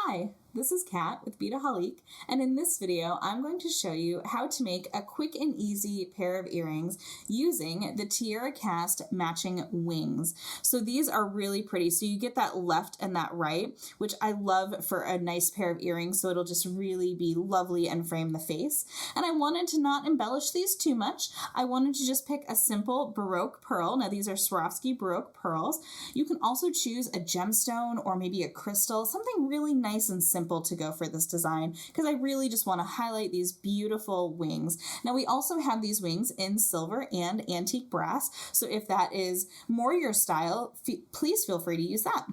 Hi, this is Kat with Beadaholique, and in this video I'm going to show you how to make a quick and easy pair of earrings using the TierraCast matching wings. So these are really pretty. So you get that left and that right, which I love for a nice pair of earrings, so it'll just really be lovely and frame the face. And I wanted to not embellish these too much. I wanted to just pick a simple Baroque pearl. Now these are Swarovski Baroque pearls. You can also choose a gemstone or maybe a crystal, something really nice and simple to go for this design, because I really just want to highlight these beautiful wings. Now we also have these wings in silver and antique brass, so if that is more your style, please feel free to use that.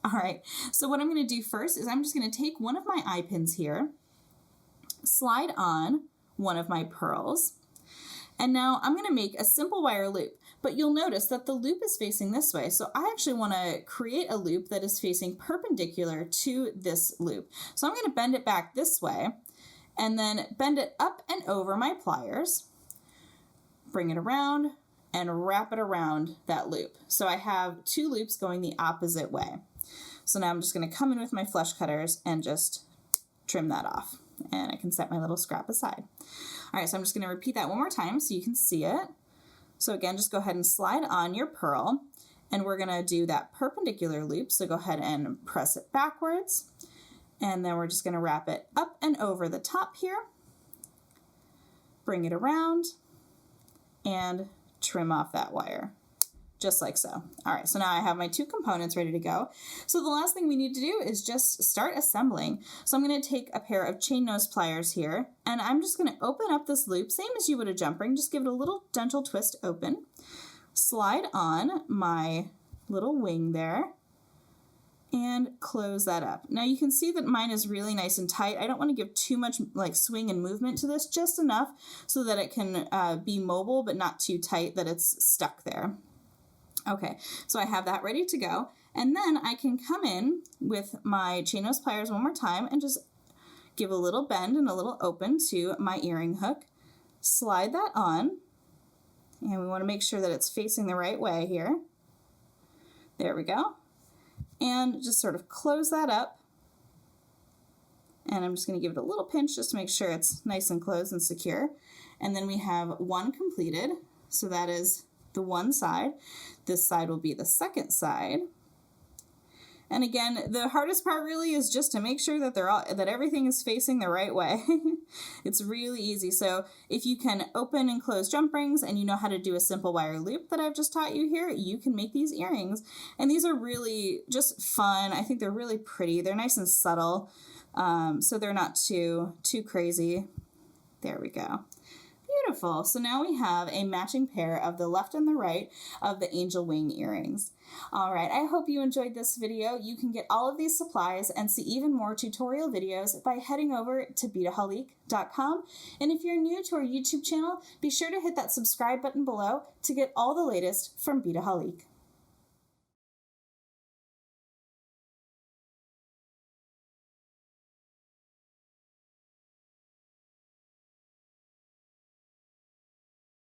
All right, so what I'm going to do first is I'm just going to take one of my eye pins here, slide on one of my pearls, and now I'm going to make a simple wire loop. But you'll notice that the loop is facing this way. So I actually want to create a loop that is facing perpendicular to this loop. So I'm going to bend it back this way and then bend it up and over my pliers, bring it around and wrap it around that loop. So I have two loops going the opposite way. So now I'm just going to come in with my flush cutters and just trim that off. And I can set my little scrap aside. All right, so I'm just going to repeat that one more time so you can see it. So again, just go ahead and slide on your pearl, and we're going to do that perpendicular loop. So go ahead and press it backwards, and then we're just going to wrap it up and over the top here, bring it around, and trim off that wire, just like so. All right, so now I have my two components ready to go. So the last thing we need to do is just start assembling. So I'm going to take a pair of chain nose pliers here, and I'm just going to open up this loop, same as you would a jump ring, just give it a little gentle twist open, slide on my little wing there, and close that up. Now you can see that mine is really nice and tight. I don't want to give too much like swing and movement to this, just enough so that it can be mobile, but not too tight that it's stuck there. Okay, so I have that ready to go, and then I can come in with my chain nose pliers one more time and just give a little bend and a little open to my earring hook, slide that on, and we want to make sure that it's facing the right way here. There we go, and just sort of close that up, and I'm just going to give it a little pinch just to make sure it's nice and closed and secure, and then we have one completed, so that is the one side. This side will be the second side. And again, the hardest part really is just to make sure that that everything is facing the right way. It's really easy. So if you can open and close jump rings and you know how to do a simple wire loop that I've just taught you here, you can make these earrings. And these are really just fun. I think they're really pretty. They're nice and subtle. So they're not too crazy. There we go. Beautiful. So now we have a matching pair of the left and the right of the angel wing earrings. All right, I hope you enjoyed this video. You can get all of these supplies and see even more tutorial videos by heading over to Beadaholique.com. And if you're new to our YouTube channel, be sure to hit that subscribe button below to get all the latest from Beadaholique.